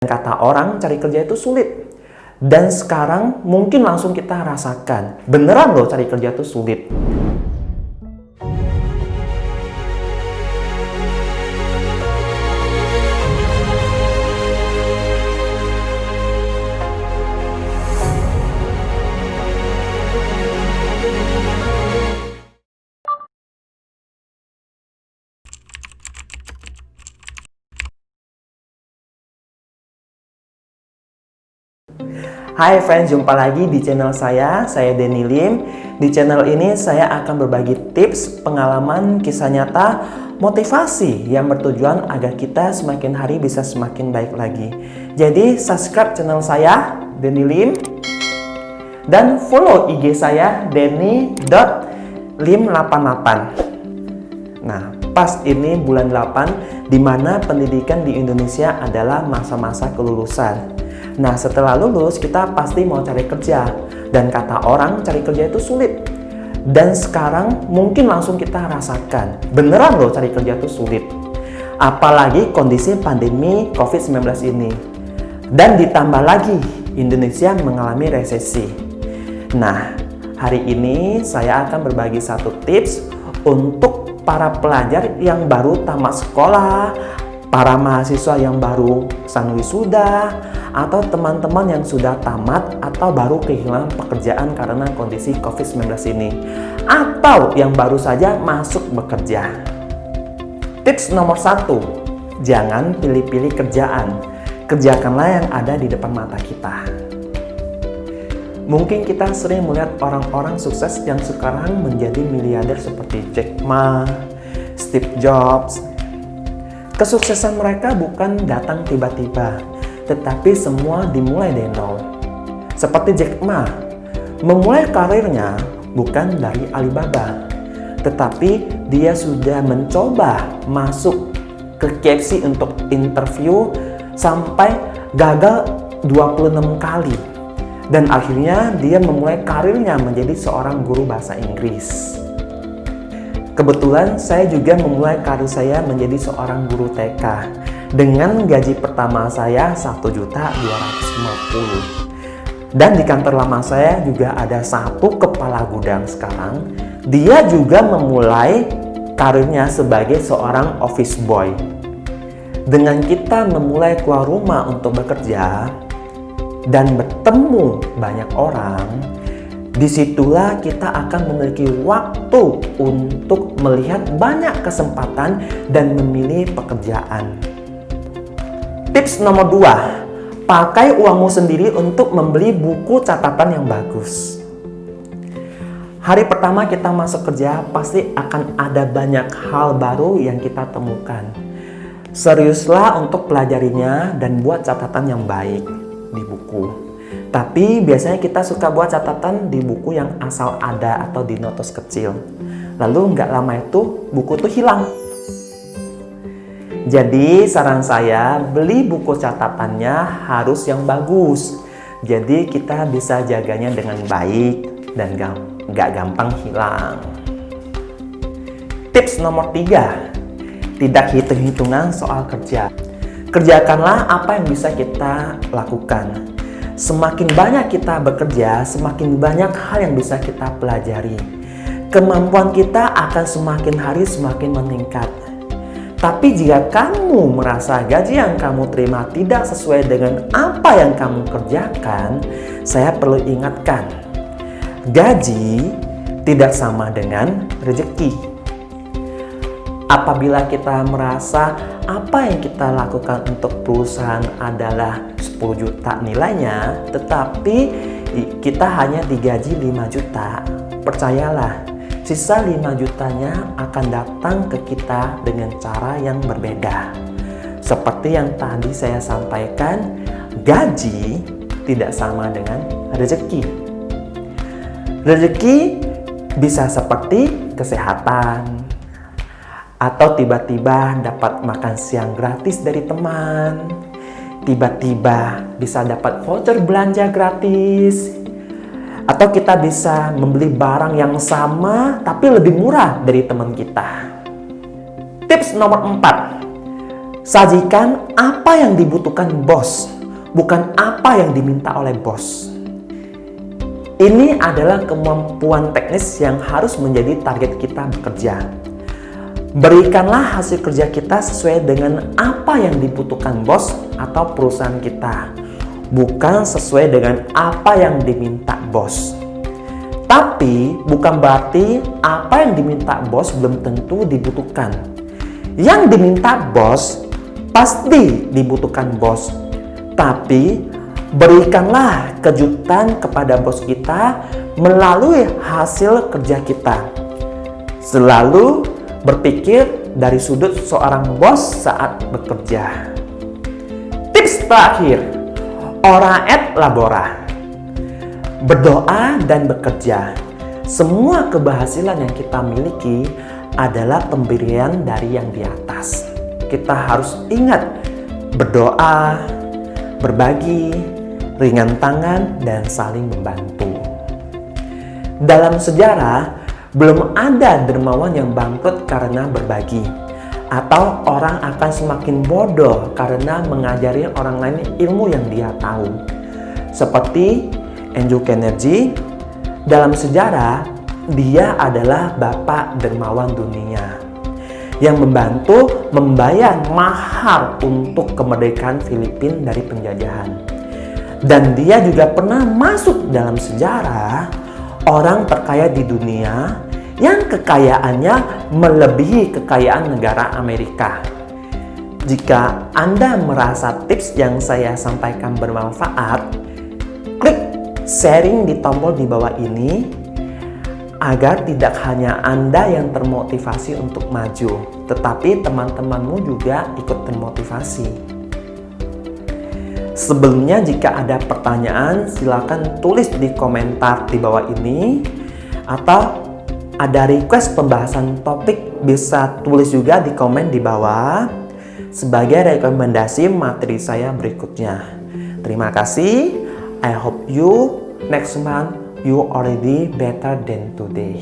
Kata orang cari kerja itu sulit. Dan sekarang mungkin langsung kita rasakan. Beneran loh cari kerja itu sulit. Hai friends, jumpa lagi di channel saya Denny Lim. Di channel ini saya akan berbagi tips, pengalaman, kisah nyata, motivasi yang bertujuan agar kita semakin hari bisa semakin baik lagi. Jadi subscribe channel saya, Denny Lim, dan follow IG saya, denny.lim88. Nah, pas ini bulan 8, di mana pendidikan di Indonesia adalah masa-masa kelulusan. Nah, setelah lulus kita pasti mau cari kerja. Dan kata orang cari kerja itu sulit. Dan sekarang mungkin langsung kita rasakan. Beneran loh cari kerja itu sulit. Apalagi kondisi pandemi COVID-19 ini. Dan ditambah lagi Indonesia mengalami resesi. Nah, hari ini saya akan berbagi satu tips untuk para pelajar yang baru tamat sekolah, para mahasiswa yang baru wisuda, atau teman-teman yang sudah tamat atau baru kehilangan pekerjaan karena kondisi COVID-19 ini, atau yang baru saja masuk bekerja. Tips nomor 1, jangan pilih-pilih kerjaan. Kerjakanlah yang ada di depan mata kita. Mungkin kita sering melihat orang-orang sukses yang sekarang menjadi miliarder seperti Jack Ma, Steve Jobs. Kesuksesan mereka bukan datang tiba-tiba, tetapi semua dimulai dari nol. Seperti Jack Ma, memulai karirnya bukan dari Alibaba, tetapi dia sudah mencoba masuk ke KFC untuk interview sampai gagal 26 kali. Dan akhirnya dia memulai karirnya menjadi seorang guru bahasa Inggris. Kebetulan saya juga memulai karir saya menjadi seorang guru TK dengan gaji pertama saya 1.250.000. Dan di kantor lama saya juga ada satu kepala gudang sekarang. Dia juga memulai karirnya sebagai seorang office boy. Dengan kita memulai keluar rumah untuk bekerja dan bertemu banyak orang, disitulah kita akan memiliki waktu untuk melihat banyak kesempatan dan memilih pekerjaan. Tips nomor 2, pakai uangmu sendiri untuk membeli buku catatan yang bagus. Hari pertama kita masuk kerja pasti akan ada banyak hal baru yang kita temukan. Seriuslah untuk pelajarinya dan buat catatan yang baik di buku. Tapi biasanya kita suka buat catatan di buku yang asal ada atau di notes kecil. Lalu nggak lama itu buku itu hilang. Jadi saran saya beli buku catatannya harus yang bagus. Jadi kita bisa jaganya dengan baik dan nggak gampang hilang. Tips nomor 3, tidak hitung-hitungan soal kerja. Kerjakanlah apa yang bisa kita lakukan. Semakin banyak kita bekerja, semakin banyak hal yang bisa kita pelajari. Kemampuan kita akan semakin hari semakin meningkat. Tapi jika kamu merasa gaji yang kamu terima tidak sesuai dengan apa yang kamu kerjakan, saya perlu ingatkan, gaji tidak sama dengan rezeki. Apabila kita merasa apa yang kita lakukan untuk perusahaan adalah 10 juta nilainya, tetapi kita hanya digaji 5 juta, percayalah, sisa 5 jutanya akan datang ke kita dengan cara yang berbeda. Seperti yang tadi saya sampaikan, gaji tidak sama dengan rezeki. Rezeki bisa seperti kesehatan, atau tiba-tiba dapat makan siang gratis dari teman, tiba-tiba bisa dapat voucher belanja gratis, atau kita bisa membeli barang yang sama tapi lebih murah dari teman kita. Tips nomor 4, Sajikan apa yang dibutuhkan bos, bukan apa yang diminta oleh bos. Ini adalah kemampuan teknis yang harus menjadi target kita bekerja. Berikanlah hasil kerja kita sesuai dengan apa yang dibutuhkan bos atau perusahaan kita, bukan sesuai dengan apa yang diminta bos. Tapi bukan berarti apa yang diminta bos belum tentu dibutuhkan. Yang diminta bos pasti dibutuhkan bos. Tapi berikanlah kejutan kepada bos kita melalui hasil kerja kita. Selalu berpikir dari sudut seorang bos saat bekerja. Tips terakhir, ora et labora. Berdoa dan bekerja. Semua keberhasilan yang kita miliki adalah pemberian dari yang di atas. Kita harus ingat berdoa, berbagi, ringan tangan, dan saling membantu. Dalam sejarah, belum ada dermawan yang bangkrut karena berbagi, atau orang akan semakin bodoh karena mengajari orang lain ilmu yang dia tahu. Seperti Andrew Carnegie, dalam sejarah dia adalah bapak dermawan dunia yang membantu membayar mahar untuk kemerdekaan Filipina dari penjajahan. Dan dia juga pernah masuk dalam sejarah orang terkaya di dunia yang kekayaannya melebihi kekayaan negara Amerika. Jika Anda merasa tips yang saya sampaikan bermanfaat, klik sharing di tombol di bawah ini agar tidak hanya Anda yang termotivasi untuk maju, tetapi teman-temanmu juga ikut termotivasi. Sebelumnya, jika ada pertanyaan, silakan tulis di komentar di bawah ini, atau ada request pembahasan topik bisa tulis juga di komen di bawah sebagai rekomendasi materi saya berikutnya. Terima kasih. I hope you next month you already better than today.